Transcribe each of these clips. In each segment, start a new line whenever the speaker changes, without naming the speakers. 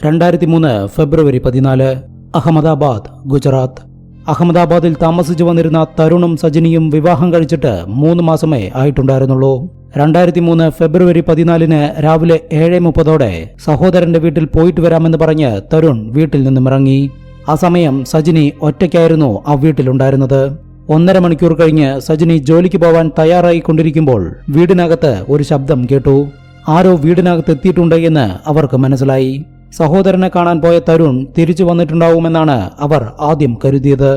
2003 ഫെബ്രുവരി 14 അഹമ്മദാബാദ്, ഗുജറാത്ത്. അഹമ്മദാബാദിൽ താമസിച്ചു വന്നിരുന്ന തരുണും സജിനിയും വിവാഹം കഴിച്ചിട്ട് 3 മാസമേ ആയിട്ടുണ്ടായിരുന്നുള്ളൂ. 2003 ഫെബ്രുവരി 14 രാവിലെ 7:30 സഹോദരന്റെ വീട്ടിൽ പോയിട്ട് വരാമെന്ന് പറഞ്ഞ് തരുൺ വീട്ടിൽ നിന്നും ഇറങ്ങി. ആ സമയം സജിനി ഒറ്റയ്ക്കായിരുന്നു ആ വീട്ടിലുണ്ടായിരുന്നത്. 1.5 മണിക്കൂർ കഴിഞ്ഞ് സജിനി ജോലിക്ക് പോവാൻ തയ്യാറായി കൊണ്ടിരിക്കുമ്പോൾ വീടിനകത്ത് ഒരു ശബ്ദം കേട്ടു. ആരോ വീടിനകത്ത് എത്തിയിട്ടുണ്ട് എന്ന് അവർക്ക് മനസ്സിലായി. സഹോദരനെ കാണാൻ പോയ തരുൺ തിരിച്ചു വന്നിട്ടുണ്ടാവുമെന്നാണ് അവർ ആദ്യം കരുതിയത്.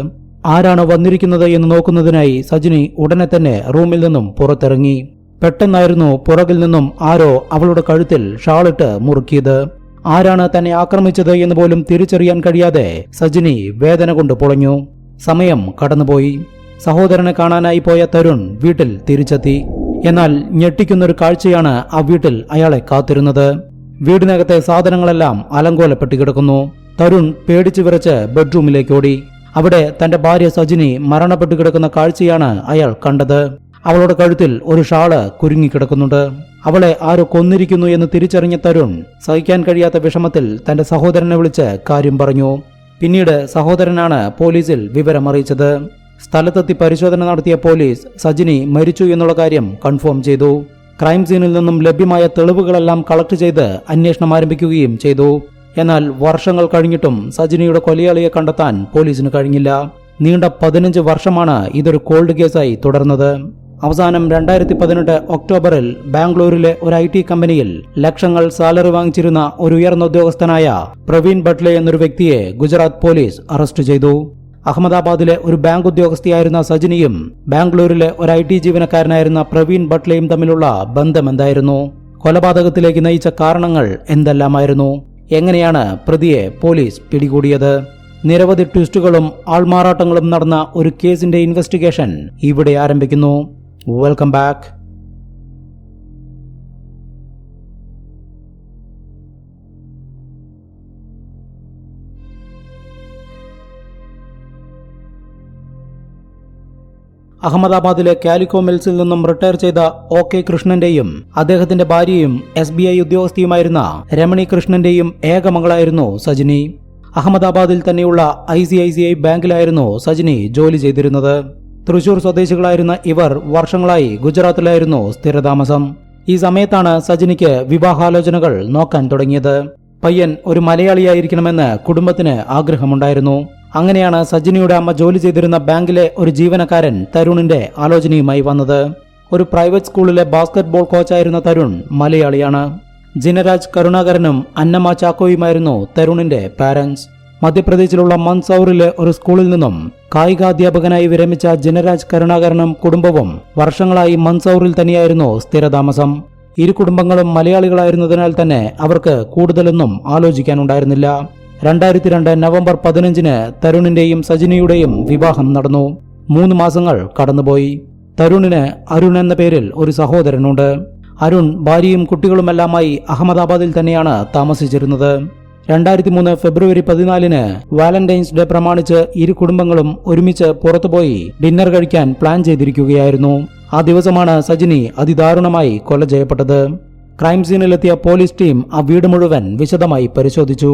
ആരാണ് വന്നിരിക്കുന്നത് എന്ന് നോക്കുന്നതിനായി സജിനി ഉടനെ തന്നെ റൂമിൽ നിന്നും പുറത്തിറങ്ങി. പെട്ടെന്നായിരുന്നു പുറകിൽ നിന്നും ആരോ അവളുടെ കഴുത്തിൽ ഷാളിട്ട് മുറുക്കിയത്. ആരാണ് തന്നെ ആക്രമിച്ചത് എന്ന് പോലും തിരിച്ചറിയാൻ കഴിയാതെ സജിനി വേദന കൊണ്ട് പൊളഞ്ഞു. സമയം കടന്നുപോയി. സഹോദരനെ കാണാനായി പോയ തരുൺ വീട്ടിൽ തിരിച്ചെത്തി. എന്നാൽ ഞെട്ടിക്കുന്നൊരു കാഴ്ചയാണ് ആ വീട്ടിൽ അയാളെ കാത്തിരുന്നത്. വീടിനകത്തെ സാധനങ്ങളെല്ലാം അലങ്കോലപ്പെട്ട് കിടക്കുന്നു. തരുൺ പേടിച്ചു വിറച്ച് ബെഡ്റൂമിലേക്ക് ഓടി. അവിടെ തന്റെ ഭാര്യ സജിനി മരണപ്പെട്ടു കിടക്കുന്ന കാഴ്ചയാണ് അയാൾ കണ്ടത്. അവളുടെ കഴുത്തിൽ ഒരു ഷാള് കുരുങ്ങിക്കിടക്കുന്നുണ്ട്. അവളെ ആരോ കൊന്നിരിക്കുന്നു എന്ന് തിരിച്ചറിഞ്ഞ തരുൺ സഹിക്കാൻ കഴിയാത്ത വിഷമത്തിൽ തന്റെ സഹോദരനെ വിളിച്ച് കാര്യം പറഞ്ഞു. പിന്നീട് സഹോദരനാണ് പോലീസിൽ വിവരമറിയിച്ചത്. സ്ഥലത്തെത്തി പരിശോധന നടത്തിയ പോലീസ് സജിനി മരിച്ചു എന്നുള്ള കാര്യം കൺഫേം ചെയ്തു. ക്രൈം സീനിൽ നിന്നും ലഭ്യമായ തെളിവുകളെല്ലാം കളക്ട് ചെയ്ത് അന്വേഷണം ആരംഭിക്കുകയും ചെയ്തു. എന്നാൽ വർഷങ്ങൾ കഴിഞ്ഞിട്ടും സജിനിയുടെ കൊലയാളിയെ കണ്ടെത്താൻ പോലീസിന് കഴിഞ്ഞില്ല. നീണ്ട 15 വർഷമാണ് ഇതൊരു കോൾഡ് കേസായി തുടർന്നത്. അവസാനം 2018 ഒക്ടോബറിൽ ബാംഗ്ലൂരിലെ ഒരു IT കമ്പനിയിൽ ലക്ഷങ്ങൾ സാലറി വാങ്ങിച്ചിരുന്ന ഒരു ഉയർന്ന ഉദ്യോഗസ്ഥനായ പ്രവീൺ ബട്ട്ലെ എന്നൊരു വ്യക്തിയെ ഗുജറാത്ത് പോലീസ് അറസ്റ്റ് ചെയ്തു. അഹമ്മദാബാദിലെ ഒരു ബാങ്ക് ഉദ്യോഗസ്ഥയായിരുന്ന സജിനിയും ബാംഗ്ലൂരിലെ ഒരു IT ജീവനക്കാരനായിരുന്ന പ്രവീൺ ബട്ട്ലെയും തമ്മിലുള്ള ബന്ധം എന്തായിരുന്നു? കൊലപാതകത്തിലേക്ക് നയിച്ച കാരണങ്ങൾ എന്തെല്ലാമായിരുന്നു? എങ്ങനെയാണ് പ്രതിയെ പോലീസ് പിടികൂടിയത്? നിരവധി ട്വിസ്റ്റുകളും ആൾമാറാട്ടങ്ങളും നടന്ന ഒരു കേസിന്റെ ഇൻവെസ്റ്റിഗേഷൻ ഇവിടെ ആരംഭിക്കുന്നു. Welcome back. അഹമ്മദാബാദിലെ കാലിക്കോ മിൽസിൽ നിന്നും റിട്ടയർ ചെയ്ത OK കൃഷ്ണന്റെയും അദ്ദേഹത്തിന്റെ ഭാര്യയും SBI ഉദ്യോഗസ്ഥയുമായിരുന്ന രമണി കൃഷ്ണന്റെയും ഏക മകളായിരുന്നു സജിനി. അഹമ്മദാബാദിൽ തന്നെയുള്ള ICICI ബാങ്കിലായിരുന്നു സജിനി ജോലി ചെയ്തിരുന്നത്. തൃശൂർ സ്വദേശികളായിരുന്ന ഇവർ വർഷങ്ങളായി ഗുജറാത്തിലായിരുന്നു സ്ഥിരതാമസം. ഈ സമയത്താണ് സജിനിക്ക് വിവാഹാലോചനകൾ നോക്കാൻ തുടങ്ങിയത്. പയ്യൻ ഒരു മലയാളിയായിരിക്കണമെന്ന് കുടുംബത്തിന് ആഗ്രഹമുണ്ടായിരുന്നു. അങ്ങനെയാണ് സജിനിയുടെ അമ്മ ജോലി ചെയ്തിരുന്ന ബാങ്കിലെ ഒരു ജീവനക്കാരൻ തരുണിന്റെ ആലോചനയുമായി വന്നത്. ഒരു പ്രൈവറ്റ് സ്കൂളിലെ ബാസ്കറ്റ്ബോൾ കോച്ചായിരുന്ന തരുൺ മലയാളിയാണ്. ജിനരാജ് കരുണാകരനും അന്നമ്മ ചാക്കോയുമായിരുന്നു തരുണിന്റെ പാരന്റ്സ്. മധ്യപ്രദേശിലുള്ള മൻസൌറിലെ ഒരു സ്കൂളിൽ നിന്നും കായികാധ്യാപകനായി വിരമിച്ച ജിനരാജ് കരുണാകരനും കുടുംബവും വർഷങ്ങളായി മൻസൌറിൽ തന്നെയായിരുന്നു സ്ഥിരതാമസം. ഇരു കുടുംബങ്ങളും മലയാളികളായിരുന്നതിനാൽ തന്നെ അവർക്ക് കൂടുതലൊന്നും ആലോചിക്കാനുണ്ടായിരുന്നില്ല. 2002 നവംബർ 15 തരുണിന്റെയും സജിനിയുടെയും വിവാഹം നടന്നു. 3 മാസങ്ങൾ കടന്നുപോയി. തരുണിന് അരുൺ എന്ന പേരിൽ ഒരു സഹോദരനുണ്ട്. അരുൺ ഭാര്യയും കുട്ടികളുമെല്ലാമായി അഹമ്മദാബാദിൽ തന്നെയാണ് താമസിച്ചിരുന്നത്. 2003 ഫെബ്രുവരി 14 വാലന്റൈൻസ് ഡേ പ്രമാണിച്ച് ഇരു കുടുംബങ്ങളും ഒരുമിച്ച് പുറത്തുപോയി ഡിന്നർ കഴിക്കാൻ പ്ലാൻ ചെയ്തിരിക്കുകയായിരുന്നു. ആ ദിവസമാണ് സജിനി അതിദാരുണമായി കൊല ചെയ്യപ്പെട്ടത്. ക്രൈം സീനിലെത്തിയ പോലീസ് ടീം ആ വീട് മുഴുവൻ വിശദമായി പരിശോധിച്ചു.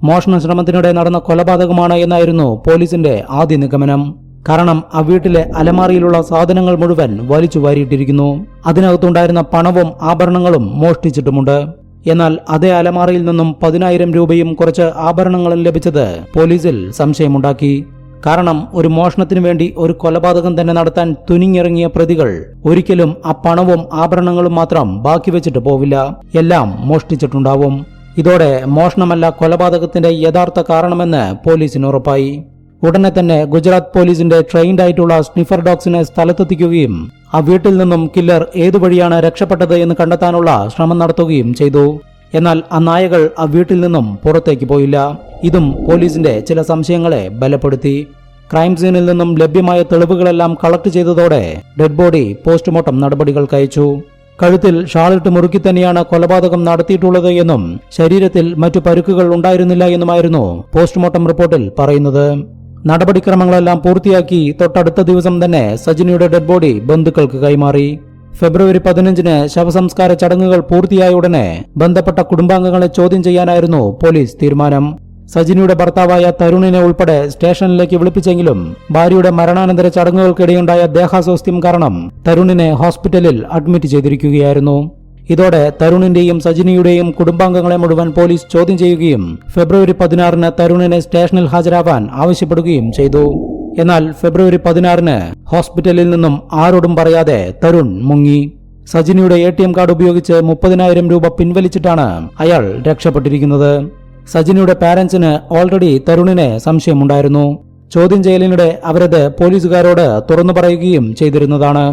മോഷണ ശ്രമത്തിനിടെ നടന്ന കൊലപാതകമാണ് എന്നായിരുന്നു പോലീസിന്റെ ആദ്യ നിഗമനം. കാരണം ആ വീട്ടിലെ അലമാറിയിലുള്ള സാധനങ്ങൾ മുഴുവൻ വലിച്ചു വാരിയിട്ടിരിക്കുന്നു. അതിനകത്തുണ്ടായിരുന്ന പണവും ആഭരണങ്ങളും മോഷ്ടിച്ചിട്ടുമുണ്ട്. എന്നാൽ അതേ അലമാറയിൽ നിന്നും 10,000 രൂപയും കുറച്ച് ആഭരണങ്ങളും ലഭിച്ചത് പോലീസിൽ സംശയമുണ്ടാക്കി. കാരണം ഒരു മോഷണത്തിനു വേണ്ടി ഒരു കൊലപാതകം തന്നെ നടത്താൻ തുനിഞ്ഞിറങ്ങിയ പ്രതികൾ ഒരിക്കലും ആ പണവും ആഭരണങ്ങളും മാത്രം ബാക്കി വെച്ചിട്ട് പോവില്ല, എല്ലാം മോഷ്ടിച്ചിട്ടുണ്ടാവും. ഇതോടെ മോഷണമല്ല കൊലപാതകത്തിന്റെ യഥാർത്ഥ കാരണമെന്ന് പോലീസിന് ഉറപ്പായി. ഉടനെ തന്നെ ഗുജറാത്ത് പോലീസിന്റെ ട്രെയിൻഡ് ആയിട്ടുള്ള സ്നിഫർ ഡോഗ്സിനെ സ്ഥലത്തെത്തിക്കുകയും ആ വീട്ടിൽ നിന്നും കില്ലർ ഏതുവഴിയാണ് രക്ഷപ്പെട്ടത് എന്ന് കണ്ടെത്താനുള്ള ശ്രമം നടത്തുകയും ചെയ്തു. എന്നാൽ ആ നായകൾ ആ വീട്ടിൽ നിന്നും പുറത്തേക്ക് പോയില്ല. ഇതും പോലീസിന്റെ ചില സംശയങ്ങളെ ബലപ്പെടുത്തി. ക്രൈം സീനിൽ നിന്നും ലഭ്യമായ തെളിവുകളെല്ലാം കളക്ട് ചെയ്തതോടെ ഡെഡ് ബോഡി പോസ്റ്റ്മോർട്ടം നടപടികൾക്ക് അയച്ചു. കഴുത്തിൽ ഷാളിട്ട് മുറുക്കി തന്നെയാണ് കൊലപാതകം നടത്തിയിട്ടുള്ളത് എന്നും ശരീരത്തിൽ മറ്റു പരുക്കുകൾ ഉണ്ടായിരുന്നില്ല എന്നുമായിരുന്നു പോസ്റ്റ്മോർട്ടം റിപ്പോർട്ടിൽ പറയുന്നത്. നടപടിക്രമങ്ങളെല്ലാം പൂർത്തിയാക്കി തൊട്ടടുത്ത ദിവസം തന്നെ സജിനിയുടെ ഡെഡ് ബോഡി ബന്ധുക്കൾക്ക് കൈമാറി. ഫെബ്രുവരി 15-ന് ശവസംസ്കാര ചടങ്ങുകൾ പൂർത്തിയായ ഉടനെ ബന്ധപ്പെട്ട കുടുംബാംഗങ്ങളെ ചോദ്യം ചെയ്യാനായിരുന്നു പോലീസ് തീരുമാനം. സജിനിയുടെ ഭർത്താവായ തരുണിനെ ഉൾപ്പെടെ സ്റ്റേഷനിലേക്ക് വിളിപ്പിച്ചെങ്കിലും ഭാര്യയുടെ മരണാനന്തര ചടങ്ങുകൾക്കിടെയുണ്ടായ ദേഹാസ്വാസ്ഥ്യം കാരണം തരുണിനെ ഹോസ്പിറ്റലിൽ അഡ്മിറ്റ് ചെയ്തിരിക്കുകയായിരുന്നു. ഇതോടെ തരുണിന്റെയും സജിനിയുടെയും കുടുംബാംഗങ്ങളെ മുഴുവൻ പോലീസ് ചോദ്യം ചെയ്യുകയും ഫെബ്രുവരി 16-ന് തരുണിനെ സ്റ്റേഷനിൽ ഹാജരാവാൻ ആവശ്യപ്പെടുകയും ചെയ്തു. എന്നാൽ ഫെബ്രുവരി 16-ന് ഹോസ്പിറ്റലിൽ നിന്നും ആരോടും പറയാതെ തരുൺ മുങ്ങി. സജിനിയുടെ ATM കാർഡ് ഉപയോഗിച്ച് 30,000 രൂപ പിൻവലിച്ചിട്ടാണ് അയാൾ രക്ഷപ്പെട്ടിരിക്കുന്നത്. സജിനിയുടെ പാരന്റ്സിന് ഓൾറെഡി തരുണിനെ സംശയമുണ്ടായിരുന്നു. ചോദ്യം ചെയ്യലിനിടെ അവരത് പോലീസുകാരോട് തുറന്നു പറയുകയും ചെയ്തിരുന്നതാണ്.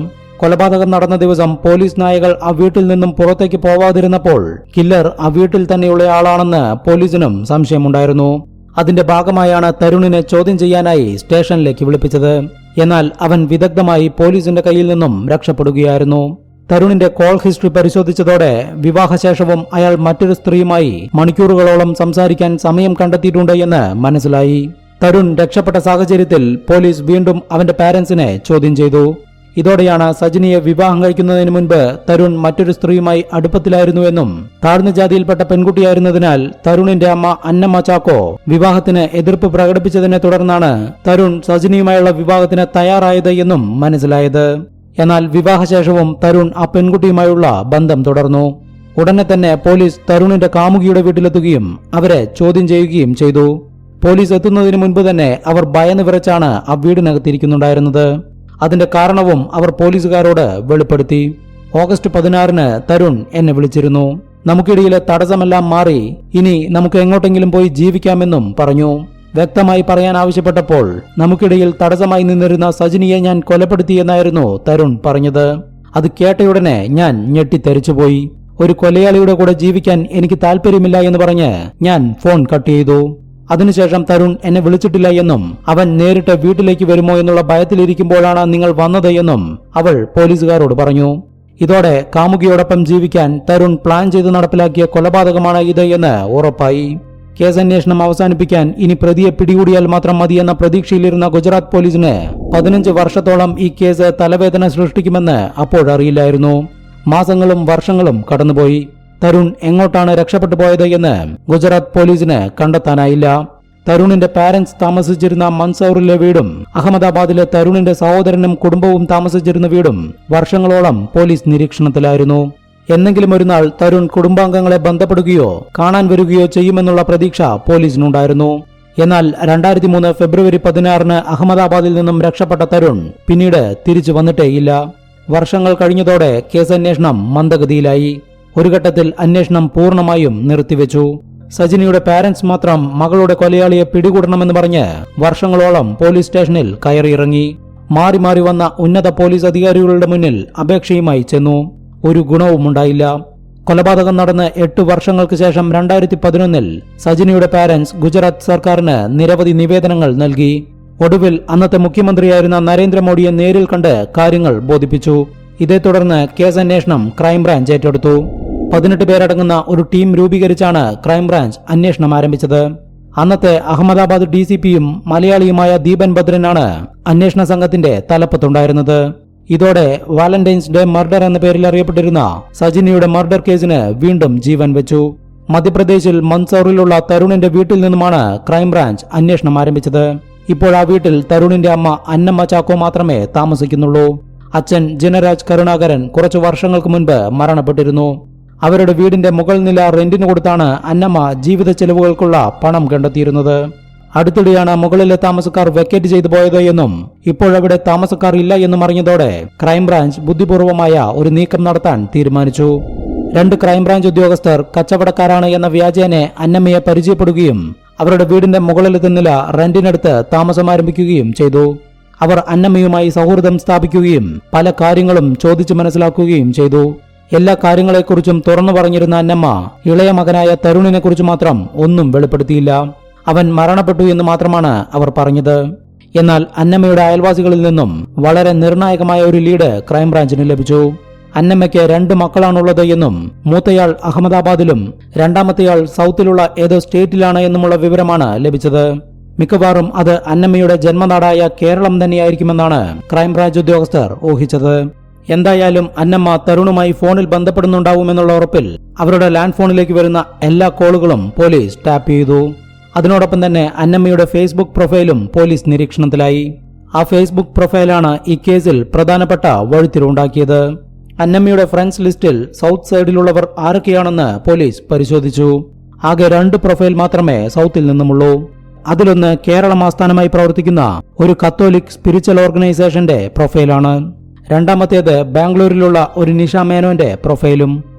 കൊലപാതകം നടന്ന ദിവസം പോലീസ് നായകൾ ആ വീട്ടിൽ നിന്നും പുറത്തേക്ക് പോവാതിരുന്നപ്പോൾ കില്ലർ ആ വീട്ടിൽ തന്നെയുള്ള ആളാണെന്ന് പോലീസിനും സംശയമുണ്ടായിരുന്നു. അതിന്റെ ഭാഗമായാണ് തരുണിനെ ചോദ്യം ചെയ്യാനായി സ്റ്റേഷനിലേക്ക് വിളിപ്പിച്ചത്. എന്നാൽ അവൻ വിദഗ്ധമായി പോലീസിന്റെ കയ്യിൽ നിന്നും രക്ഷപ്പെടുകയായിരുന്നു. തരുണിന്റെ കോൾ ഹിസ്റ്ററി പരിശോധിച്ചതോടെ വിവാഹശേഷവും അയാൾ മറ്റൊരു സ്ത്രീയുമായി മണിക്കൂറുകളോളം സംസാരിക്കാൻ സമയം കണ്ടെത്തിയിട്ടുണ്ട് എന്ന് മനസ്സിലായി. തരുൺ രക്ഷപ്പെട്ട സാഹചര്യത്തിൽ പോലീസ് വീണ്ടും അവന്റെ പാരന്റ്സിനെ ചോദ്യം ചെയ്തു. ഇതോടെയാണ് സജിനിയെ വിവാഹം കഴിക്കുന്നതിന് മുൻപ് തരുൺ മറ്റൊരു സ്ത്രീയുമായി അടുപ്പത്തിലായിരുന്നുവെന്നും താഴ്ന്ന ജാതിയിൽപ്പെട്ട പെൺകുട്ടിയായിരുന്നതിനാൽ തരുണിന്റെ അമ്മ അന്നമ്മ ചാക്കോ വിവാഹത്തിന് എതിർപ്പ് പ്രകടിപ്പിച്ചതിനെ തുടർന്നാണ് തരുൺ സജിനിയുമായുള്ള വിവാഹത്തിന് തയ്യാറായത് എന്നും മനസ്സിലായത്. എന്നാൽ വിവാഹശേഷവും തരുൺ ആ പെൺകുട്ടിയുമായുള്ള ബന്ധം തുടർന്നു. ഉടനെ തന്നെ പോലീസ് തരുണിന്റെ കാമുകിയുടെ വീട്ടിലെത്തുകയും അവരെ ചോദ്യം ചെയ്യുകയും ചെയ്തു. പോലീസ് എത്തുന്നതിന് മുൻപ് തന്നെ അവർ ഭയന്ന് വിറച്ചാണ് ആ വീടിനകത്തിരിക്കുന്നുണ്ടായിരുന്നത്. അതിന്റെ കാരണവും അവർ പോലീസുകാരോട് വെളിപ്പെടുത്തി. ഓഗസ്റ്റ് 16-ന് തരുൺ എന്നെ വിളിച്ചിരുന്നു. നമുക്കിടയിലെ തടസ്സമെല്ലാം മാറി, ഇനി നമുക്ക് എങ്ങോട്ടെങ്കിലും പോയി ജീവിക്കാമെന്നും പറഞ്ഞു. വ്യക്തമായി പറയാൻ ആവശ്യപ്പെട്ടപ്പോൾ നമുക്കിടയിൽ തടസ്സമായി നിന്നിരുന്ന സജിനിയെ ഞാൻ കൊലപ്പെടുത്തിയെന്നായിരുന്നു തരുൺ പറഞ്ഞത്. അത് കേട്ടയുടനെ ഞാൻ ഞെട്ടിത്തെറിച്ചുപോയി. ഒരു കൊലയാളിയുടെ കൂടെ ജീവിക്കാൻ എനിക്ക് താല്പര്യമില്ല എന്ന് പറഞ്ഞ് ഞാൻ ഫോൺ കട്ട് ചെയ്തു. അതിനുശേഷം തരുൺ എന്നെ വിളിച്ചിട്ടില്ല എന്നും അവൻ നേരിട്ട് വീട്ടിലേക്ക് വരുമോ എന്നുള്ള ഭയത്തിലിരിക്കുമ്പോഴാണ് നിങ്ങൾ വന്നത് എന്നും അവൾ പോലീസുകാരോട് പറഞ്ഞു. ഇതോടെ കാമുകിയോടൊപ്പം ജീവിക്കാൻ തരുൺ പ്ലാൻ ചെയ്ത് നടപ്പിലാക്കിയ കൊലപാതകമാണ് ഇത് എന്ന് ഉറപ്പായി. കേസന്വേഷണം അവസാനിപ്പിക്കാൻ ഇനി പ്രതിയെ പിടികൂടിയാൽ മാത്രം മതിയെന്ന പ്രതീക്ഷയിലിരുന്ന ഗുജറാത്ത് പോലീസിന് 15 വർഷത്തോളം ഈ കേസ് തലവേദന സൃഷ്ടിക്കുമെന്ന് അപ്പോഴറിയില്ലായിരുന്നു. മാസങ്ങളും വർഷങ്ങളും കടന്നുപോയി. തരുൺ എങ്ങോട്ടാണ് രക്ഷപ്പെട്ടു പോയത് എന്ന് ഗുജറാത്ത് പോലീസിന് കണ്ടെത്താനായില്ല. തരുണിന്റെ പാരന്റ്സ് താമസിച്ചിരുന്ന മൻസൗറിലെ വീടും അഹമ്മദാബാദിലെ തരുണിന്റെ സഹോദരനും കുടുംബവും താമസിച്ചിരുന്ന വീടും വർഷങ്ങളോളം പോലീസ് നിരീക്ഷണത്തിലായിരുന്നു. എന്നെങ്കിലും ഒരു നാൾ തരുൺ കുടുംബാംഗങ്ങളെ ബന്ധപ്പെടുകയോ കാണാൻ വരികയോ ചെയ്യുമെന്നുള്ള പ്രതീക്ഷ പോലീസിനുണ്ടായിരുന്നു. എന്നാൽ 2003 ഫെബ്രുവരി 16-ന് അഹമ്മദാബാദിൽ നിന്നും രക്ഷപ്പെട്ട തരുൺ പിന്നീട് തിരിച്ചു വന്നിട്ടേയില്ല. വർഷങ്ങൾ കഴിഞ്ഞതോടെ കേസന്വേഷണം മന്ദഗതിയിലായി. ഒരു ഘട്ടത്തിൽ അന്വേഷണം പൂർണ്ണമായും നിർത്തിവെച്ചു. സജിനിയുടെ പാരന്റ്സ് മാത്രം മകളുടെ കൊലയാളിയെ പിടികൂടണമെന്ന് പറഞ്ഞ് വർഷങ്ങളോളം പോലീസ് സ്റ്റേഷനിൽ കയറിയിറങ്ങി. മാറി മാറി വന്ന ഉന്നത പോലീസ് അധികാരികളുടെ മുന്നിൽ അപേക്ഷയുമായി ചെന്നു. ഒരു ഗുണവുമുണ്ടായില്ല. കൊലപാതകം നടന്ന് 8 വർഷങ്ങൾക്ക് ശേഷം 2011-ൽ സജിനിയുടെ പാരന്റ്സ് ഗുജറാത്ത് സർക്കാരിന് നിരവധി നിവേദനങ്ങൾ നൽകി. ഒടുവിൽ അന്നത്തെ മുഖ്യമന്ത്രിയായിരുന്ന നരേന്ദ്രമോദിയെ നേരിൽ കണ്ട് കാര്യങ്ങൾ ബോധിപ്പിച്ചു. ഇതേ തുടർന്ന് കേസന്വേഷണം ക്രൈംബ്രാഞ്ച് ഏറ്റെടുത്തു. 18 പേരടങ്ങുന്ന ഒരു ടീം രൂപീകരിച്ചാണ് ക്രൈംബ്രാഞ്ച് അന്വേഷണം ആരംഭിച്ചത്. അന്നത്തെ അഹമ്മദാബാദ് DCPയും മലയാളിയുമായ ദീപൻ ഭദ്രനാണ് അന്വേഷണ സംഘത്തിന്റെ തലപ്പത്തുണ്ടായിരുന്നത്. ഇതോടെ വാലന്റൈൻസ് ഡേ മർഡർ എന്ന പേരിൽ അറിയപ്പെട്ടിരുന്ന സജിനിയുടെ മർഡർ കേസിന് വീണ്ടും ജീവൻ വെച്ചു. മധ്യപ്രദേശിൽ മൻസൗറിലുള്ള തരുണിന്റെ വീട്ടിൽ നിന്നുമാണ് ക്രൈംബ്രാഞ്ച് അന്വേഷണം ആരംഭിച്ചത്. ഇപ്പോൾ ആ വീട്ടിൽ തരുണിന്റെ അമ്മ അന്നമ്മ ചാക്കോ മാത്രമേ താമസിക്കുന്നുള്ളൂ. അച്ഛൻ ജിനരാജ് കരുണാകരൻ കുറച്ചു വർഷങ്ങൾക്ക് മുൻപ് മരണപ്പെട്ടിരുന്നു. അവരുടെ വീടിന്റെ മുകൾ നില റെന്റിന് കൊടുത്താണ് അന്നമ്മ ജീവിത ചെലവുകൾക്കുള്ള പണം കണ്ടെത്തിയിരുന്നത്. അടുത്തിടെയാണ് മുകളിലെ താമസക്കാർ വെക്കേറ്റ് ചെയ്തു പോയത് എന്നും ഇപ്പോഴവിടെ താമസക്കാർ ഇല്ല എന്നും അറിഞ്ഞതോടെ ക്രൈംബ്രാഞ്ച് ബുദ്ധിപൂർവമായ ഒരു നീക്കം നടത്താൻ തീരുമാനിച്ചു. 2 ക്രൈംബ്രാഞ്ച് ഉദ്യോഗസ്ഥർ കച്ചവടക്കാരാണ് എന്ന വ്യാജേനെ അന്നമ്മയെ പരിചയപ്പെടുകയും അവരുടെ വീടിന്റെ മുകളിലത്തെ നില റെന്റിനെടുത്ത് താമസം ആരംഭിക്കുകയും ചെയ്തു. അവർ അന്നമ്മയുമായി സൗഹൃദം സ്ഥാപിക്കുകയും പല കാര്യങ്ങളും ചോദിച്ചു മനസ്സിലാക്കുകയും ചെയ്തു. എല്ലാ കാര്യങ്ങളെക്കുറിച്ചും തുറന്നു പറഞ്ഞിരുന്ന അന്നമ്മ ഇളയ മകനായ തരുണിനെ കുറിച്ച് മാത്രം ഒന്നും വെളിപ്പെടുത്തിയില്ല. അവൻ മരണപ്പെട്ടു എന്ന് മാത്രമാണ് അവർ പറഞ്ഞത്. എന്നാൽ അന്നമ്മയുടെ അയൽവാസികളിൽ നിന്നും വളരെ നിർണായകമായ ഒരു ലീഡ് ക്രൈംബ്രാഞ്ചിന് ലഭിച്ചു. അന്നമ്മയ്ക്ക് 2 മക്കളാണുള്ളത് എന്നും മൂത്തയാൾ അഹമ്മദാബാദിലും രണ്ടാമത്തെയാൾ സൗത്തിലുള്ള ഏതോ സ്റ്റേറ്റിലാണ് എന്നുമുള്ള വിവരമാണ് ലഭിച്ചത്. മിക്കവാറും അത് അന്നമ്മയുടെ ജന്മനാടായ കേരളം തന്നെയായിരിക്കുമെന്നാണ് ക്രൈംബ്രാഞ്ച് ഉദ്യോഗസ്ഥർ ഊഹിച്ചത്. എന്തായാലും അന്നമ്മ തരുണുമായി ഫോണിൽ ബന്ധപ്പെടുന്നുണ്ടാവുമെന്നുള്ള ഉറപ്പിൽ അവരുടെ ലാൻഡ് ഫോണിലേക്ക് വരുന്ന എല്ലാ കോളുകളും പോലീസ് ടാപ്പ് ചെയ്തു. അതിനോടൊപ്പം തന്നെ അന്നമ്മയുടെ ഫേസ്ബുക്ക് പ്രൊഫൈലും പോലീസ് നിരീക്ഷണത്തിലായി. ആ ഫേസ്ബുക്ക് പ്രൊഫൈലാണ് ഈ കേസിൽ പ്രധാനപ്പെട്ട വഴിത്തിരിവുണ്ടാക്കിയത്. അന്നമ്മയുടെ ഫ്രണ്ട്സ് ലിസ്റ്റിൽ സൗത്ത് സൈഡിലുള്ളവർ ആരൊക്കെയാണെന്ന് പോലീസ് പരിശോധിച്ചു. ആകെ 2 പ്രൊഫൈൽ മാത്രമേ സൗത്തിൽ നിന്നുമുള്ളൂ. അതിലൊന്ന് കേരളം ആസ്ഥാനമായി പ്രവർത്തിക്കുന്ന ഒരു കത്തോലിക് സ്പിരിച്വൽ ഓർഗനൈസേഷന്റെ പ്രൊഫൈലാണ്. രണ്ടാമത്തേത് ബാംഗ്ലൂരിലുള്ള ഒരു നിഷ മേനോന്റെ പ്രൊഫൈലും.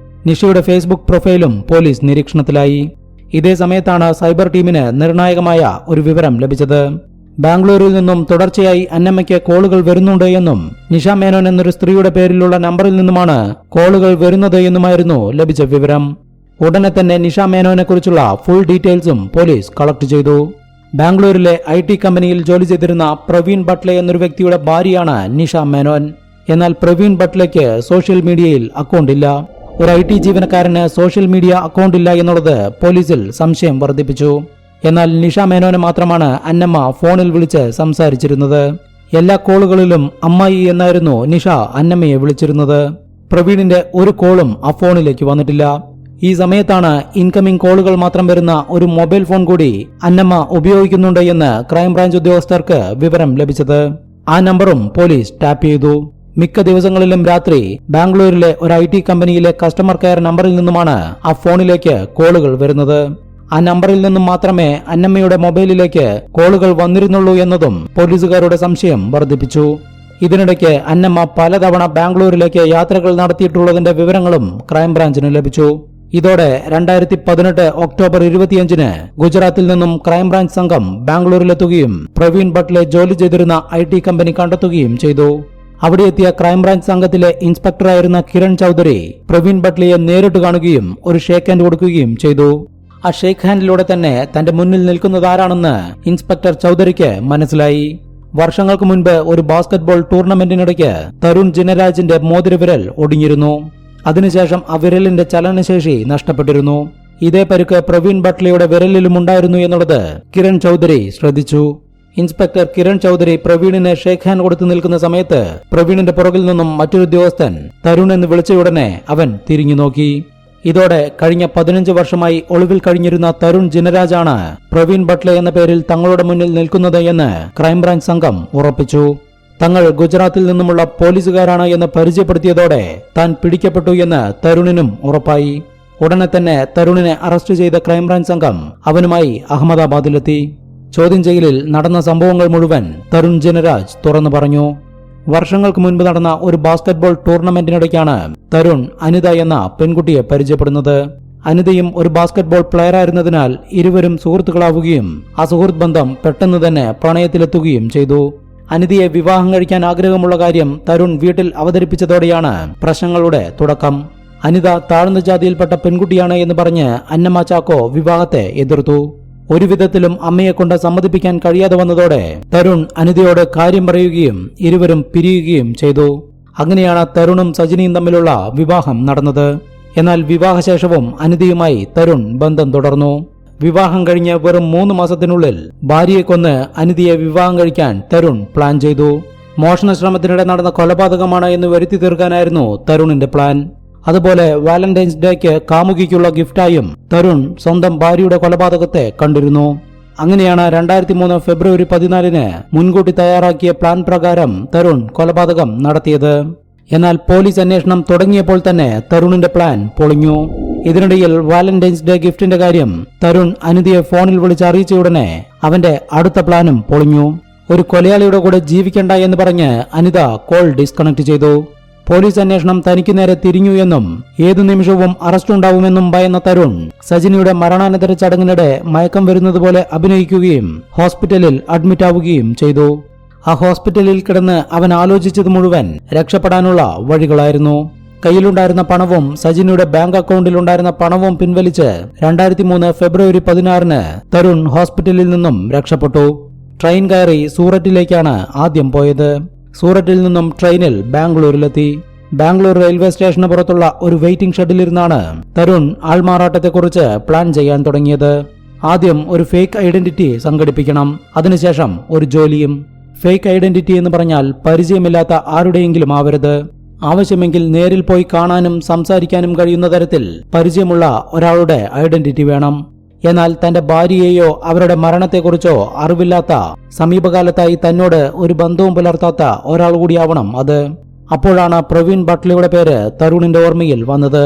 നിഷയുടെ ഫേസ്ബുക്ക് പ്രൊഫൈലും പോലീസ് നിരീക്ഷണത്തിലായി. ഇതേ സമയത്താണ് സൈബർ ടീമിന് നിർണായകമായ ഒരു വിവരം ലഭിച്ചത്. ബാംഗ്ലൂരിൽ നിന്നും തുടർച്ചയായി അന്നമ്മയ്ക്ക് കോളുകൾ വരുന്നുണ്ട് എന്നും നിഷ മേനോൻ എന്നൊരു സ്ത്രീയുടെ പേരിലുള്ള നമ്പറിൽ നിന്നുമാണ് കോളുകൾ വരുന്നത് എന്നുമായിരുന്നു ലഭിച്ച വിവരം. ഉടനെ തന്നെ നിഷ മേനോനെ കുറിച്ചുള്ള ഫുൾ ഡീറ്റെയിൽസും പോലീസ് കളക്ട് ചെയ്തു. ബാംഗ്ലൂരിലെ IT കമ്പനിയിൽ ജോലി ചെയ്തിരുന്ന പ്രവീൺ ബട്ട്ലെ എന്നൊരു വ്യക്തിയുടെ ഭാര്യയാണ് നിഷ മേനോൻ. എന്നാൽ പ്രവീൺ ബട്ട്ലയ്ക്ക് സോഷ്യൽ മീഡിയയിൽ അക്കൗണ്ട് ഇല്ല. ഒരു IT ജീവനക്കാരന് സോഷ്യൽ മീഡിയ അക്കൗണ്ട് ഇല്ല എന്നുള്ളത് പോലീസിൽ സംശയം വർദ്ധിപ്പിച്ചു. എന്നാൽ നിഷ മേനോനെ മാത്രമാണ് അന്നമ്മ ഫോണിൽ വിളിച്ച് സംസാരിച്ചിരുന്നത്. എല്ലാ കോളുകളിലും അമ്മായി എന്നായിരുന്നു നിഷ അന്നമ്മയെ വിളിച്ചിരുന്നത്. പ്രവീണിന്റെ ഒരു കോളും ആ ഫോണിലേക്ക് വന്നിട്ടില്ല. ഈ സമയത്താണ് ഇൻകമിംഗ് കോളുകൾ മാത്രം വരുന്ന ഒരു മൊബൈൽ ഫോൺ കൂടി അന്നമ്മ ഉപയോഗിക്കുന്നുണ്ട് എന്ന് ക്രൈംബ്രാഞ്ച് ഉദ്യോഗസ്ഥർക്ക് വിവരം ലഭിച്ചത്. ആ നമ്പറും പോലീസ് ടാപ്പ് ചെയ്തു. മിക്ക ദിവസങ്ങളിലും രാത്രി ബാംഗ്ലൂരിലെ ഒരു IT കമ്പനിയിലെ കസ്റ്റമർ കെയർ നമ്പറിൽ നിന്നുമാണ് ആ ഫോണിലേക്ക് കോളുകൾ വരുന്നത്. ആ നമ്പറിൽ നിന്നും മാത്രമേ അന്നമ്മയുടെ മൊബൈലിലേക്ക് കോളുകൾ വന്നിരുന്നുള്ളൂ എന്നതും പോലീസുകാരുടെ സംശയം വർദ്ധിപ്പിച്ചു. ഇതിനിടയ്ക്ക് അന്നമ്മ പലതവണ ബാംഗ്ലൂരിലേക്ക് യാത്രകൾ നടത്തിയിട്ടുള്ളതിന്റെ വിവരങ്ങളും ക്രൈംബ്രാഞ്ചിന് ലഭിച്ചു. ഇതോടെ 2018 ഒക്ടോബർ 25 ഗുജറാത്തിൽ നിന്നും ക്രൈംബ്രാഞ്ച് സംഘം ബാംഗ്ലൂരിലെത്തുകയും പ്രവീൺ ബട്ട്ലെ ജോലി ചെയ്തിരുന്ന IT കമ്പനി കണ്ടെത്തുകയും ചെയ്തു. അവിടെ എത്തിയ ക്രൈംബ്രാഞ്ച് സംഘത്തിലെ ഇൻസ്പെക്ടറായിരുന്ന കിരൺ ചൌധരി പ്രവീൺ ബട്ട്ലെയെ നേരിട്ട് കാണുകയും ഒരു ഷേക്ക് ഹാൻഡ് കൊടുക്കുകയും ചെയ്തു. ആ ഷേക്ക് ഹാൻഡിലൂടെ തന്നെ തന്റെ മുന്നിൽ നിൽക്കുന്നതാരാണെന്ന് ഇൻസ്പെക്ടർ ചൌധരിക്ക് മനസ്സിലായി. വർഷങ്ങൾക്ക് മുൻപ് ഒരു ബാസ്കറ്റ്ബോൾ ടൂർണമെന്റിനിടയ്ക്ക് തരുൺ ജിനരാജിന്റെ മോതിരവിരൽ ഒടിഞ്ഞിരുന്നു. അതിനുശേഷം ആ വിരലിന്റെ ചലനശേഷി നഷ്ടപ്പെട്ടിരുന്നു. ഇതേ പരുക്ക് പ്രവീൺ ബട്ട്ലെയുടെ വിരലിലും ഉണ്ടായിരുന്നു എന്നുള്ളത് കിരൺ ചൌധരി ശ്രദ്ധിച്ചു. ഇൻസ്പെക്ടർ കിരൺ ചൌധരി പ്രവീണിന് ഷേക്ക് ഹാൻഡ് കൊടുത്തു നിൽക്കുന്ന സമയത്ത് പ്രവീണിന്റെ പുറകിൽ നിന്നും മറ്റൊരു ഉദ്യോഗസ്ഥൻ തരുൺ എന്ന് വിളിച്ചയുടനെ അവൻ തിരിഞ്ഞു നോക്കി. ഇതോടെ കഴിഞ്ഞ 15 വർഷമായി ഒളിവിൽ കഴിഞ്ഞിരുന്ന തരുൺ ജിനരാജാണ് പ്രവീൺ ബട്ട്ലെ എന്ന പേരിൽ തങ്ങളുടെ മുന്നിൽ നിൽക്കുന്നത് എന്ന് ക്രൈംബ്രാഞ്ച് സംഘം ഉറപ്പിച്ചു. തങ്ങൾ ഗുജറാത്തിൽ നിന്നുമുള്ള പോലീസുകാരാണ് എന്ന് പരിചയപ്പെടുത്തിയതോടെ താൻ പിടിക്കപ്പെട്ടു എന്ന് തരുണിനും ഉറപ്പായി. ഉടനെ തന്നെ തരുണിനെ അറസ്റ്റ് ചെയ്ത ക്രൈംബ്രാഞ്ച് സംഘം അവനുമായി അഹമ്മദാബാദിലെത്തി. ചോദ്യം ചെയ്യലിൽ നടന്ന സംഭവങ്ങൾ മുഴുവൻ തരുൺ ജിനരാജ് തുറന്നു പറഞ്ഞു. വർഷങ്ങൾക്ക് മുൻപ് നടന്ന ഒരു ബാസ്കറ്റ്ബോൾ ടൂർണമെന്റിനിടയ്ക്കാണ് തരുൺ അനിത എന്ന പെൺകുട്ടിയെ പരിചയപ്പെടുന്നത്. അനിതയും ഒരു ബാസ്കറ്റ്ബോൾ പ്ലെയറായിരുന്നതിനാൽ ഇരുവരും സുഹൃത്തുക്കളാവുകയും ആ സുഹൃത്ത് ബന്ധം പെട്ടെന്ന് തന്നെ പ്രണയത്തിലെത്തുകയും ചെയ്തു. അനിതയെ വിവാഹം കഴിക്കാൻ ആഗ്രഹമുള്ള കാര്യം തരുൺ വീട്ടിൽ അവതരിപ്പിച്ചതോടെയാണ് പ്രശ്നങ്ങളുടെ തുടക്കം. അനിത താഴ്ന്ന ജാതിയിൽപ്പെട്ട പെൺകുട്ടിയാണ് എന്ന് പറഞ്ഞ് അന്നമ്മ ചാക്കോ വിവാഹത്തെ എതിർത്തു. ഒരു വിധത്തിലും അമ്മയെ കൊണ്ട് സമ്മതിപ്പിക്കാൻ കഴിയാതെ വന്നതോടെ തരുൺ അനിതയോട് കാര്യം പറയുകയും ഇരുവരും പിരിയുകയും ചെയ്തു. അങ്ങനെയാണ് തരുണും സജിനിയും തമ്മിലുള്ള വിവാഹം നടന്നത്. എന്നാൽ വിവാഹശേഷവും അനിതയുമായി തരുൺ ബന്ധം തുടർന്നു. വിവാഹം കഴിഞ്ഞ് വെറും 3 മാസത്തിനുള്ളിൽ ഭാര്യയെ കൊന്ന് അനിതയെ വിവാഹം കഴിക്കാൻ തരുൺ പ്ലാൻ ചെയ്തു. മോഷണ ശ്രമത്തിനിടെ നടന്ന കൊലപാതകമാണ് എന്ന് വരുത്തി തീർക്കാനായിരുന്നു തരുണിന്റെ പ്ലാൻ. അതുപോലെ വാലന്റൈൻസ് ഡേക്ക് കാമുകിക്കുള്ള ഗിഫ്റ്റായും തരുൺ സ്വന്തം ഭാര്യയുടെ കൊലപാതകത്തെ കണ്ടിരുന്നു. അങ്ങനെയാണ് 2003 ഫെബ്രുവരി 14 മുൻകൂട്ടി തയ്യാറാക്കിയ പ്ലാൻ പ്രകാരം തരുൺ കൊലപാതകം നടത്തിയത്. എന്നാൽ പോലീസ് അന്വേഷണം തുടങ്ങിയപ്പോൾ തന്നെ തരുണിന്റെ പ്ലാൻ പൊളിഞ്ഞു. ഇതിനിടയിൽ വാലന്റൈൻസ് ഡേ ഗിഫ്റ്റിന്റെ കാര്യം തരുൺ അനിതയെ ഫോണിൽ വിളിച്ച് അറിയിച്ചയുടനെ അവന്റെ അടുത്ത പ്ലാനും പൊളിഞ്ഞു. ഒരു കൊലയാളിയുടെ കൂടെ ജീവിക്കണ്ട എന്ന് പറഞ്ഞ് അനിത കോൾ ഡിസ്കണക്ട് ചെയ്തു. പോലീസ് അന്വേഷണം തനിക്ക് നേരെ തിരിഞ്ഞു എന്നും ഏതു നിമിഷവും അറസ്റ്റ് ഉണ്ടാവുമെന്നും ഭയന്ന തരുൺ സജിനിയുടെ മരണാനന്തര ചടങ്ങിനിടെ മയക്കം വരുന്നത് പോലെ അഭിനയിക്കുകയും ഹോസ്പിറ്റലിൽ അഡ്മിറ്റ് ആവുകയും ചെയ്തു. ആ ഹോസ്പിറ്റലിൽ കിടന്ന് അവൻ ആലോചിച്ചത് മുഴുവൻ രക്ഷപ്പെടാനുള്ള വഴികളായിരുന്നു. കയ്യിലുണ്ടായിരുന്ന പണവും സജിനിയുടെ ബാങ്ക് അക്കൗണ്ടിലുണ്ടായിരുന്ന പണവും പിൻവലിച്ച് 2003 ഫെബ്രുവരി 16 തരുൺ ഹോസ്പിറ്റലിൽ നിന്നും രക്ഷപ്പെട്ടു. ട്രെയിൻ കയറി സൂററ്റിലേക്കാണ് ആദ്യം പോയത്. സൂററ്റിൽ നിന്നും ട്രെയിനിൽ ബാംഗ്ലൂരിലെത്തി. ബാംഗ്ലൂർ റെയിൽവേ സ്റ്റേഷന് പുറത്തുള്ള ഒരു വെയിറ്റിംഗ് ഷെഡിലിരുന്നാണ് തരുൺ ആൾമാറാട്ടത്തെക്കുറിച്ച് പ്ലാൻ ചെയ്യാൻ തുടങ്ങിയത്. ആദ്യം ഒരു ഫേക്ക് ഐഡന്റിറ്റി സംഘടിപ്പിക്കണം, അതിനുശേഷം ഒരു ജോലിയും. ഫേക്ക് ഐഡന്റിറ്റി എന്ന് പറഞ്ഞാൽ പരിചയമില്ലാത്ത ആരുടെയെങ്കിലും ആവരുത്. ആവശ്യമെങ്കിൽ നേരിൽ പോയി കാണാനും സംസാരിക്കാനും കഴിയുന്ന തരത്തിൽ പരിചയമുള്ള ഒരാളുടെ ഐഡന്റിറ്റി വേണം. എന്നാൽ തന്റെ ഭാര്യയെയോ അവരുടെ മരണത്തെക്കുറിച്ചോ അറിവില്ലാത്ത, സമീപകാലത്തായി തന്നോട് ഒരു ബന്ധവും പുലർത്താത്ത ഒരാൾ കൂടിയാവണം അത്. അപ്പോഴാണ് പ്രവീൺ ബട്ട്ലയുടെ പേര് തരുണിന്റെ ഓർമ്മയിൽ വന്നത്.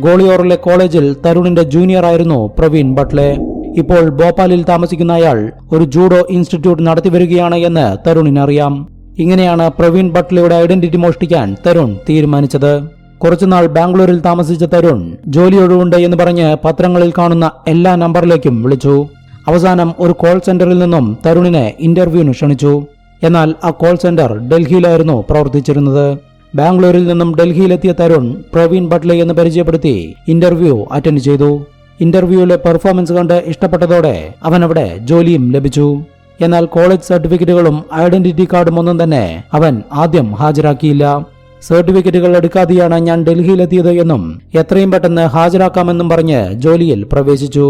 ഗോളിയോറിലെ കോളേജിൽ തരുണിന്റെ ജൂനിയർ ആയിരുന്നു പ്രവീൺ ബട്ട്ലെ. ഇപ്പോൾ ഭോപ്പാലിൽ താമസിക്കുന്ന അയാൾ ഒരു ജൂഡോ ഇൻസ്റ്റിറ്റ്യൂട്ട് നടത്തിവരികയാണ് എന്ന് തരുണിനറിയാം. ഇങ്ങനെയാണ് പ്രവീൺ ബട്ട്ലയുടെ ഐഡന്റിറ്റി മോഷ്ടിക്കാൻ തരുൺ തീരുമാനിച്ചത്. കുറച്ചുനാൾ ബാംഗ്ലൂരിൽ താമസിച്ച തരുൺ ജോലി ഒഴിവുണ്ട് എന്ന് പറഞ്ഞ് പത്രങ്ങളിൽ കാണുന്ന എല്ലാ നമ്പറിലേക്കും വിളിച്ചു. അവസാനം ഒരു കോൾ സെന്ററിൽ നിന്നും തരുണിനെ ഇന്റർവ്യൂവിന് ക്ഷണിച്ചു. എന്നാൽ ആ കോൾ സെന്റർ ഡൽഹിയിലായിരുന്നു പ്രവർത്തിച്ചിരുന്നത്. ബാംഗ്ലൂരിൽ നിന്നും ഡൽഹിയിലെത്തിയ തരുൺ പ്രവീൺ ബട്ട്ലെ എന്ന് പരിചയപ്പെടുത്തി ഇന്റർവ്യൂ അറ്റൻഡ് ചെയ്തു. ഇന്റർവ്യൂവിലെ പെർഫോമൻസ് കണ്ട് ഇഷ്ടപ്പെട്ടതോടെ അവനവിടെ ജോലിയും ലഭിച്ചു. എന്നാൽ കോളേജ് സർട്ടിഫിക്കറ്റുകളും ഐഡന്റിറ്റി കാർഡും ഒന്നും തന്നെ അവൻ ആദ്യം ഹാജരാക്കിയില്ല. സർട്ടിഫിക്കറ്റുകൾ എടുക്കാതെയാണ് ഞാൻ ഡൽഹിയിലെത്തിയത് എന്നും എത്രയും പെട്ടെന്ന് ഹാജരാക്കാമെന്നും പറഞ്ഞ് ജോലിയിൽ പ്രവേശിച്ചു.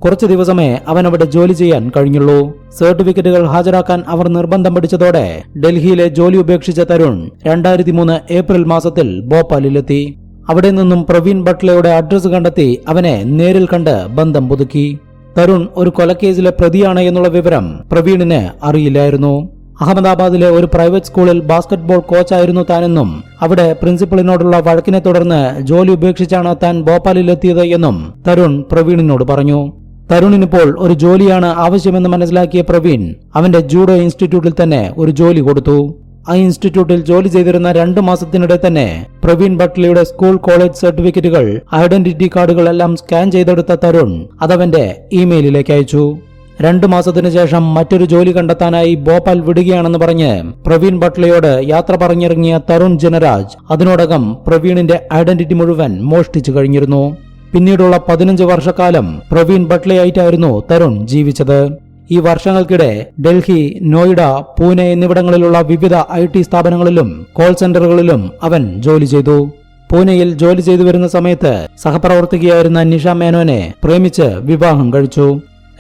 കുറച്ചു ദിവസമേ അവനവിടെ ജോലി ചെയ്യാൻ കഴിഞ്ഞുള്ളൂ. സർട്ടിഫിക്കറ്റുകൾ ഹാജരാക്കാൻ അവർ നിർബന്ധം പിടിച്ചതോടെ ഡൽഹിയിലെ ജോലി ഉപേക്ഷിച്ച തരുൺ 2003 ഏപ്രിൽ മാസത്തിൽ ഭോപ്പാലിലെത്തി. അവിടെ നിന്നും പ്രവീൺ ബട്ട്ലയുടെ അഡ്രസ് കണ്ടെത്തി അവനെ നേരിൽ കണ്ട് ബന്ധം പുതുക്കി. തരുൺ ഒരു കൊലക്കേസിലെ പ്രതിയാണ് എന്നുള്ള വിവരം പ്രവീണിന് അറിയില്ലായിരുന്നു. അഹമ്മദാബാദിലെ ഒരു പ്രൈവറ്റ് സ്കൂളിൽ ബാസ്കറ്റ്ബോൾ കോച്ചായിരുന്നു താനെന്നും അവിടെ പ്രിൻസിപ്പളിനോടുള്ള വഴക്കിനെ തുടർന്ന് ജോലി ഉപേക്ഷിച്ചാണ് താൻ ഭോപ്പാലിലെത്തിയത് എന്നും തരുൺ പ്രവീണിനോട് പറഞ്ഞു. തരുണിനിപ്പോൾ ഒരു ജോലിയാണ് ആവശ്യമെന്ന് മനസ്സിലാക്കിയ പ്രവീൺ അവന്റെ ജൂഡോ ഇൻസ്റ്റിറ്റ്യൂട്ടിൽ തന്നെ ഒരു ജോലി കൊടുത്തു. ആ ഇൻസ്റ്റിറ്റ്യൂട്ടിൽ ജോലി ചെയ്തിരുന്ന 2 മാസത്തിനിടെ തന്നെ പ്രവീൺ ബട്ട്ലയുടെ സ്കൂൾ കോളേജ് സർട്ടിഫിക്കറ്റുകൾ ഐഡന്റിറ്റി കാർഡുകളെല്ലാം സ്കാൻ ചെയ്തെടുത്ത തരുൺ അതവന്റെ ഇമെയിലിലേക്ക് അയച്ചു. 2 മാസത്തിനു ശേഷം മറ്റൊരു ജോലി കണ്ടെത്താനായി ഭോപ്പാൽ വിടുകയാണെന്ന് പറഞ്ഞ് പ്രവീൺ ബട്ട്ലയോട് യാത്ര പറഞ്ഞിറങ്ങിയ തരുൺ ജനരാജ് അതിനോടകം പ്രവീണിന്റെ ഐഡന്റിറ്റി മുഴുവൻ മോഷ്ടിച്ചു കഴിഞ്ഞിരുന്നു. പിന്നീടുള്ള 15 വർഷക്കാലം പ്രവീൺ ബട്ട്ലയായിട്ടായിരുന്നു തരുൺ ജീവിച്ചത്. ഈ വർഷങ്ങൾക്കിടെ ഡൽഹി, നോയിഡ, പൂനെ എന്നിവിടങ്ങളിലുള്ള വിവിധ IT സ്ഥാപനങ്ങളിലും കോൾ സെന്ററുകളിലും അവൻ ജോലി ചെയ്തു. പൂനെയിൽ ജോലി ചെയ്തു വരുന്ന സമയത്ത് സഹപ്രവർത്തകയായിരുന്ന നിഷ മേനോനെ പ്രേമിച്ച് വിവാഹം കഴിച്ചു.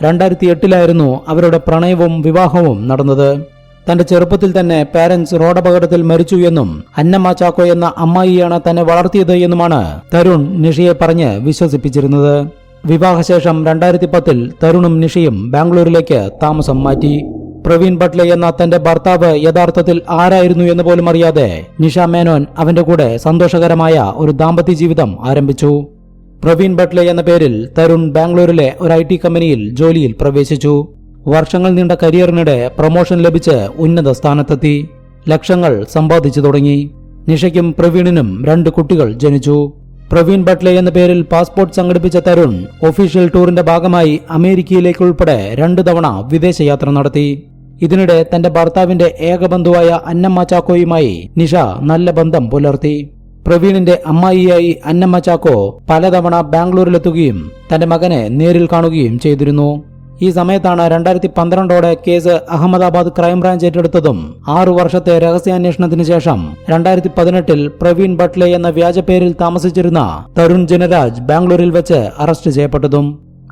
2008 അവരുടെ പ്രണയവും വിവാഹവും നടന്നത്. തന്റെ ചെറുപ്പത്തിൽ തന്നെ പാരന്റ്സ് റോഡപകടത്തിൽ മരിച്ചു എന്നും അന്നമ്മ ചാക്കോ എന്ന അമ്മായിയാണ് തന്നെ വളർത്തിയത് എന്നുമാണ് തരുൺ നിഷയെ പറഞ്ഞ് വിശ്വസിപ്പിച്ചിരുന്നത്. വിവാഹശേഷം 2010 തരുണും നിഷയും ബാംഗ്ലൂരിലേക്ക് താമസം മാറ്റി. പ്രവീൺ ബട്ട്ലെ എന്ന തന്റെ ഭർത്താവ് യഥാർത്ഥത്തിൽ ആരായിരുന്നു എന്ന് പോലും അറിയാതെ നിഷ മേനോൻ അവന്റെ കൂടെ സന്തോഷകരമായ ഒരു ദാമ്പത്യ ജീവിതം ആരംഭിച്ചു. പ്രവീൺ ബട്ട്ലെ എന്ന പേരിൽ തരുൺ ബാംഗ്ലൂരിലെ ഒരു IT കമ്പനിയിൽ ജോലിയിൽ പ്രവേശിച്ചു. വർഷങ്ങൾ നീണ്ട കരിയറിനിടെ പ്രൊമോഷൻ ലഭിച്ച് ഉന്നത സ്ഥാനത്തെത്തി. ലക്ഷങ്ങൾ സമ്പാദിച്ചു തുടങ്ങി. നിഷയ്ക്കും പ്രവീണിനും 2 കുട്ടികൾ ജനിച്ചു. പ്രവീൺ ബട്ട്ലെ എന്ന പേരിൽ പാസ്പോർട്ട് സംഘടിപ്പിച്ച തരുൺ ഒഫീഷ്യൽ ടൂറിന്റെ ഭാഗമായി അമേരിക്കയിലേക്കുൾപ്പെടെ 2 തവണ വിദേശയാത്ര നടത്തി. ഇതിനിടെ തന്റെ ഭർത്താവിന്റെ ഏകബന്ധുവായ അന്നമ്മ ചാക്കോയുമായി നിഷ നല്ല ബന്ധം പുലർത്തി. പ്രവീണിന്റെ അമ്മായിയായി അന്നമ്മ ചാക്കോ പലതവണ ബാംഗ്ലൂരിലെത്തുകയും തന്റെ മകനെ നേരിൽ കാണുകയും ചെയ്തിരുന്നു. ഈ സമയത്താണ് 2012 കേസ് അഹമ്മദാബാദ് ക്രൈംബ്രാഞ്ച് ഏറ്റെടുത്തതും 6 വർഷത്തെ രഹസ്യാന്വേഷണത്തിന് ശേഷം 2018 പ്രവീൺ ബട്ട്ലെ എന്ന വ്യാജപ്പേരിൽ താമസിച്ചിരുന്ന തരുൺ ജനരാജ് ബാംഗ്ലൂരിൽ വെച്ച് അറസ്റ്റ് ചെയ്യപ്പെട്ടതും.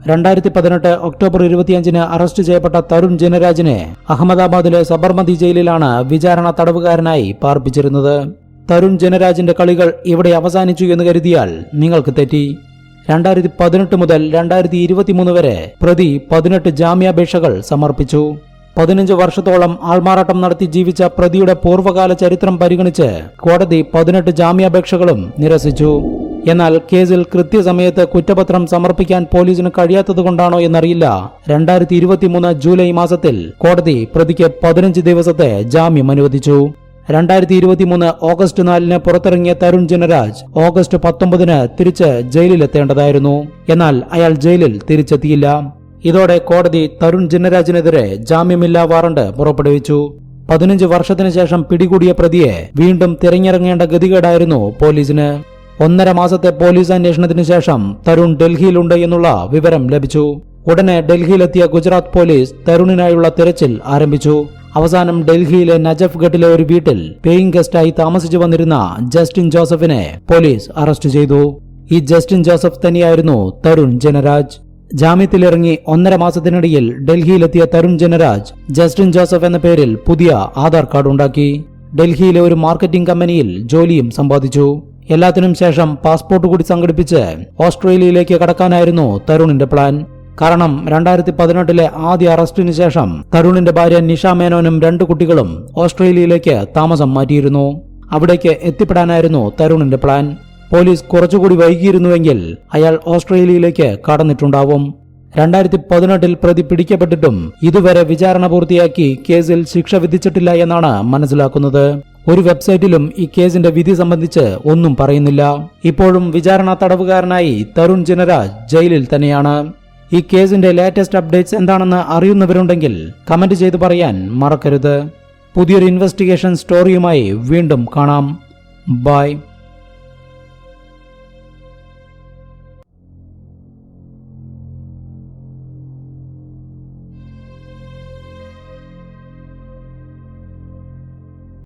2018 ഒക്ടോബർ 25 അറസ്റ്റ് ചെയ്യപ്പെട്ട തരുൺ ജനരാജിനെ അഹമ്മദാബാദിലെ സബർമതി ജയിലിലാണ് വിചാരണ തടവുകാരനായി പാർപ്പിച്ചിരുന്നത്. തരുൺ ജനരാജിന്റെ കളികൾ ഇവിടെ അവസാനിച്ചു എന്ന് കരുതിയാൽ നിങ്ങൾക്ക് തെറ്റി. 2018 മുതൽ 2023 വരെ പ്രതി 18 ജാമ്യാപേക്ഷകൾ സമർപ്പിച്ചു. 15 വർഷത്തോളം ആൾമാറാട്ടം നടത്തി ജീവിച്ച പ്രതിയുടെ പൂർവ്വകാല ചരിത്രം പരിഗണിച്ച് കോടതി 18 ജാമ്യാപേക്ഷകളും നിരസിച്ചു. എന്നാൽ കേസിൽ കൃത്യസമയത്ത് കുറ്റപത്രം സമർപ്പിക്കാൻ പോലീസിന് കഴിയാത്തതുകൊണ്ടാണോ എന്നറിയില്ല 2023 ജൂലൈ മാസത്തിൽ കോടതി പ്രതിക്ക് 15 ദിവസത്തെ ജാമ്യം അനുവദിച്ചു. 2023 ഓഗസ്റ്റ് 4 പുറത്തിറങ്ങിയ തരുൺ ജനരാജ് ഓഗസ്റ്റ് 19 തിരിച്ച് ജയിലിലെത്തേണ്ടതായിരുന്നു. എന്നാൽ അയാൾ ജയിലിൽ തിരിച്ചെത്തിയില്ല. ഇതോടെ കോടതി തരുൺ ജനരാജിനെതിരെ ജാമ്യമില്ലാ വാറണ്ട് പുറപ്പെടുവിച്ചു. 15 വർഷത്തിനു ശേഷം പിടികൂടിയ പ്രതിയെ വീണ്ടും തിരഞ്ഞിറങ്ങേണ്ട ഗതികേടായിരുന്നു പോലീസിന്. 1.5 മാസത്തെ പോലീസ് അന്വേഷണത്തിനു ശേഷം തരുൺ ഡൽഹിയിലുണ്ട് എന്നുള്ള വിവരം ലഭിച്ചു. ഉടനെ ഡൽഹിയിലെത്തിയ ഗുജറാത്ത് പോലീസ് തരുണിനായുള്ള തിരച്ചിൽ ആരംഭിച്ചു. അവസാനം ഡൽഹിയിലെ നജഫ് ഘട്ടിലെ ഒരു വീട്ടിൽ പേയിങ് ഗസ്റ്റായി താമസിച്ചു വന്നിരുന്ന ജസ്റ്റിൻ ജോസഫിനെ പോലീസ് അറസ്റ്റ് ചെയ്തു. ഈ ജസ്റ്റിൻ ജോസഫ് തന്നെയായിരുന്നു തരുൺ ജനരാജ്. ജാമ്യത്തിലിറങ്ങി 1.5 മാസത്തിനിടയിൽ ഡൽഹിയിലെത്തിയ തരുൺ ജനരാജ് ജസ്റ്റിൻ ജോസഫ് എന്ന പേരിൽ പുതിയ ആധാർ കാർഡ് ഉണ്ടാക്കി. ഡൽഹിയിലെ ഒരു മാർക്കറ്റിംഗ് കമ്പനിയിൽ ജോലിയും സമ്പാദിച്ചു. എല്ലാത്തിനും ശേഷം പാസ്പോർട്ട് കൂടി സംഘടിപ്പിച്ച് ഓസ്ട്രേലിയയിലേക്ക് കടക്കാനായിരുന്നു തരുണിന്റെ പ്ലാൻ. കാരണം 2018 ആദ്യ അറസ്റ്റിന് ശേഷം തരുണിന്റെ ഭാര്യ നിഷ മേനോനും 2 കുട്ടികളും ഓസ്ട്രേലിയയിലേക്ക് താമസം മാറ്റിയിരുന്നു. അവിടേക്ക് എത്തിപ്പെടാനായിരുന്നു തരുണിന്റെ പ്ലാൻ. പോലീസ് കുറച്ചുകൂടി വൈകിയിരുന്നുവെങ്കിൽ അയാൾ ഓസ്ട്രേലിയയിലേക്ക് കടന്നിട്ടുണ്ടാവും. 2018 പ്രതി പിടിക്കപ്പെട്ടിട്ടും ഇതുവരെ വിചാരണ പൂർത്തിയാക്കി കേസിൽ ശിക്ഷ വിധിച്ചിട്ടില്ല എന്നാണ് മനസ്സിലാക്കുന്നത്. ഒരു വെബ്സൈറ്റിലും ഈ കേസിന്റെ വിധി സംബന്ധിച്ച് ഒന്നും പറയുന്നില്ല. ഇപ്പോഴും വിചാരണ തടവുകാരനായി തരുൺ ജിനരാജ് ജയിലിൽ തന്നെയാണ്. ഈ കേസിന്റെ ലേറ്റസ്റ്റ് അപ്ഡേറ്റ്സ് എന്താണെന്ന് അറിയുന്നവരുണ്ടെങ്കിൽ കമന്റ് ചെയ്ത് പറയാൻ മറക്കരുത്. പുതിയൊരു ഇൻവെസ്റ്റിഗേഷൻ സ്റ്റോറിയുമായി വീണ്ടും കാണാം. ബൈ.